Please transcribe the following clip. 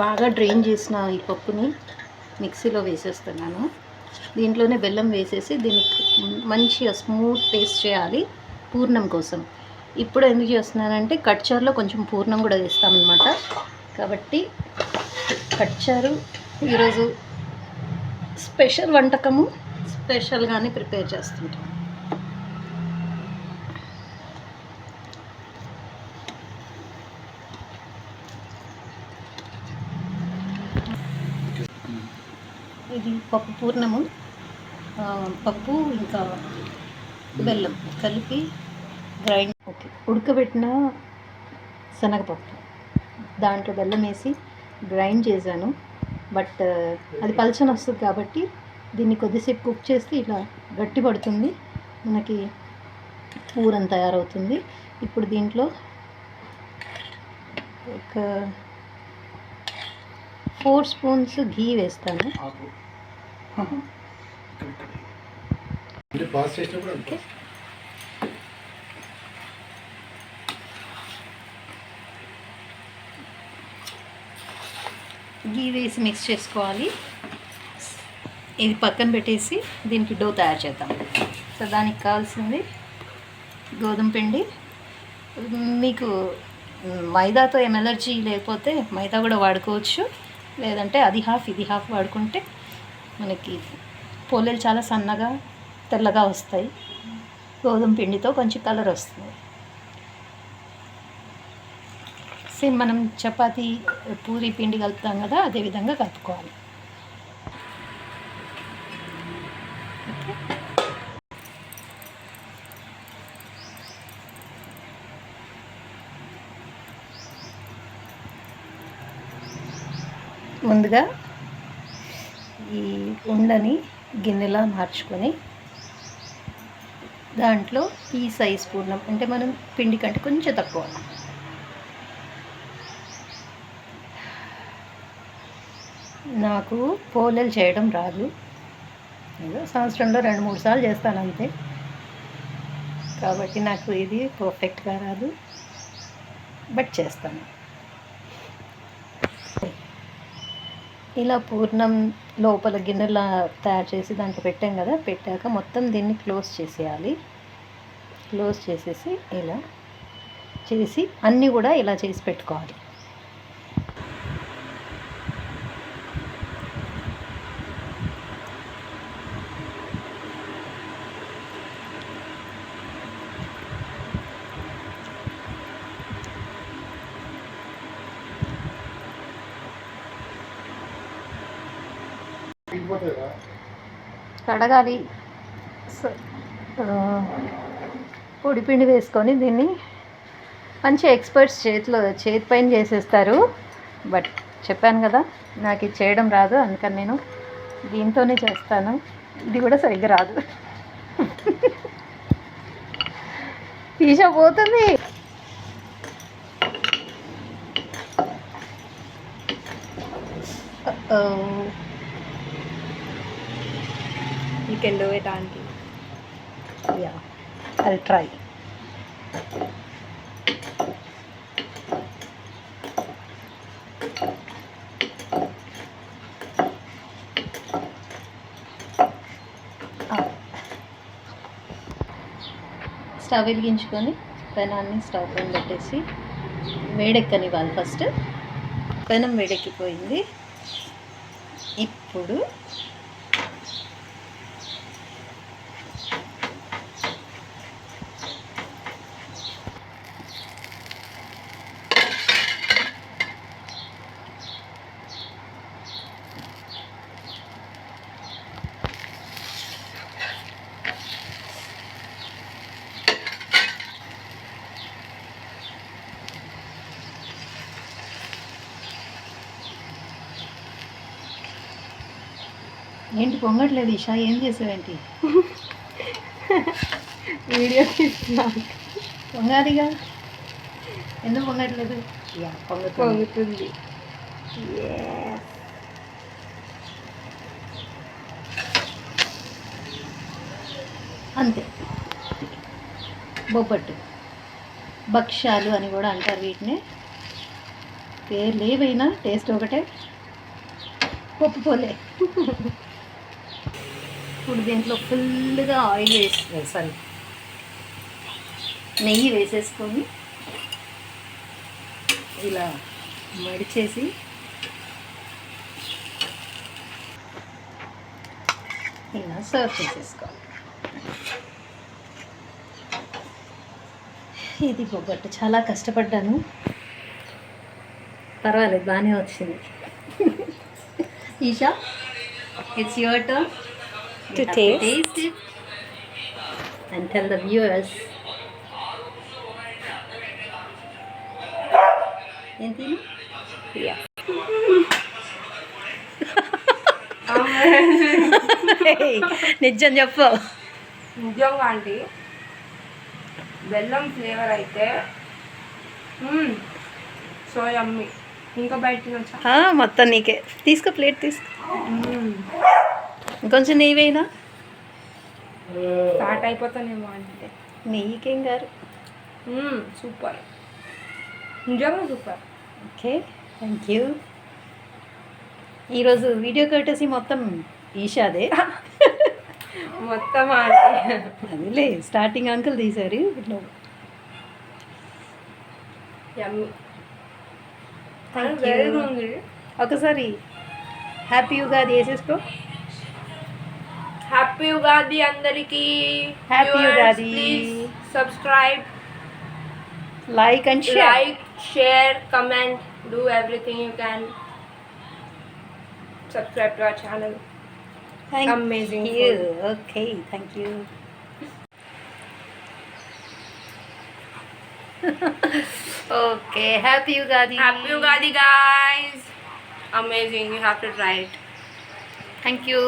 బాగా డ్రైన్ చేసిన ఈ పప్పుని మిక్సీలో వేసేస్తున్నాను. దీంట్లోనే బెల్లం వేసేసి దీన్ని మంచిగా స్మూత్ పేస్ట్ చేయాలి పూర్ణం కోసం. ఇప్పుడు ఎందుకు చేస్తున్నానంటే కట్చారులో కొంచెం పూర్ణం కూడా వేస్తామన్నమాట. కాబట్టి కట్చారు ఈరోజు స్పెషల్ వంటకము, స్పెషల్గానే ప్రిపేర్ చేస్తుంటాం. ఇది పప్పు పూర్ణము, పప్పు ఇంకా బెల్లం కలిపి గ్రైండ్. ఓకే, ఉడకబెట్టిన శనగపప్పు దాంట్లో బెల్లం వేసి గ్రైండ్ చేశాను. బట్ అది పలచన వస్తుంది కాబట్టి దీన్ని కొద్దిసేపు కుక్ చేస్తే ఇలా గట్టి పడుతుంది, మనకి పూరం తయారవుతుంది. ఇప్పుడు దీంట్లో ఒక 4 స్పూన్స్ ఘీ వేస్తాను. ఘీ వేసి మిక్స్ చేసుకోవాలి. ఇది పక్కన పెట్టేసి దీనికి డో తయారు చేద్దాం. సో దానికి కావాల్సింది గోధుమ పిండి. మీకు మైదాతో ఏం ఎలర్జీ లేకపోతే మైదా కూడా వాడుకోవచ్చు, లేదంటే అది హాఫ్ ఇది హాఫ్ వాడుకుంటే మనకి పోలేలు చాలా సన్నగా తెల్లగా వస్తాయి. గోధుమ పిండితో కొంచెం కలర్ వస్తుంది. సేమ్ మనం చపాతీ పూరి పిండి కలుపుతాం కదా, అదేవిధంగా కలుపుకోవాలి. ముందుగా ఈ ఉండని గిన్నెలా మార్చుకొని దాంట్లో ఈ సైజ్ పూర్ణం, అంటే మనం పిండి కంటే కొంచెం తక్కువ, నాకు పోలేలు చేయడం రాదు, ఏదో సంవత్సరంలో 2-3 సార్లు చేస్తాను అంతే. కాబట్టి నాకు ఇది పర్ఫెక్ట్గా రాదు, బట్ చేస్తాను. ఇలా పూర్ణం లోపల గిన్నెలా తయారు చేసి దాంట్లో పెట్టాం కదా, పెట్టాక మొత్తం దీన్ని క్లోజ్ చేసేయాలి. క్లోజ్ చేసేసి ఇలా చేసి అన్నీ కూడా ఇలా చేసి పెట్టుకోవాలి. కడగాలి. పొడిపిండి వేసుకొని దీన్ని మంచి ఎక్స్పర్ట్స్ చేతి పైన చేసేస్తారు. బట్ చెప్పాను కదా నాకు ఇది చేయడం రాదు, అందుకని నేను దీంతోనే చేస్తాను. ఇది కూడా సరిగ్గా రాదు. తీసపోతుంది. You can do it, auntie. Yeah, I'll try. Stove వెలిగించుకొని పెనాన్ని స్టవ్ పైన పెట్టేసి వేడెక్కనివ్వాలి. ఫస్ట్ పెనం వేడెక్కిపోయింది. ఇప్పుడు ఏంటి పొంగట్లేదు ఇషా, ఏం చేసావేంటి? వీడియో తీస్తున్నా. పొంగాలిగా, ఎందుకు పొంగట్లేదు? పొంగుతుంది. అంతే. బొబ్బట్టు, భక్ష్యాలు అని కూడా అంటారు వీటిని. ఓకే లేవైనా టేస్ట్ ఒకటే, పప్పు పోలే. ఇప్పుడు దీంట్లో ఫుల్గా ఆయిల్ సారీ నెయ్యి వేసేసుకొని ఇలా మడిచేసి ఇలా సర్వ్ చేసేసుకోవాలి. ఇది బొబ్బట్టు చాలా కష్టపడ్డాను, పర్వాలేదు బాగానే వచ్చింది. Isha, it's your turn To taste. taste it and tell the viewers. ఏంటి Yeah. నిజం చెప్పు. నిజంగా అండి బెల్లం ఫ్లేవర్ అయితే సో యమ్మీ. ఇంకా బయట తినొచ్చా? మొత్తం నీకే. తీసుకో ప్లేట్ తీసుకో. ఇంకొంచెం నెయ్యి వేయినా. స్టార్ట్ అయిపోతానేమో అంటే. నెయ్యికేం గారు. సూపర్, నిజంగా సూపర్. Okay thank you. ఈరోజు వీడియో కట్టేసి మొత్తం ఈషాదే. మొత్తం అండి అదిలే స్టార్టింగ్ అంకుల్ తీశారు. ఇప్పుడు yummy. Thank very you. Hungry. ఒకసారి హ్యాపీ ఉగాది వేసేసుకో. హ్యాపీ ఉగాది అందరికి. Happy Ugadi. Subscribe, like and share. like, share, comment, do everything you can. Subscribe to our channel. Thank Amazing you. food. Okay, thank you. Okay, happy Ugadi. Happy Ugadi, guys. Amazing, you have to try it. Thank you.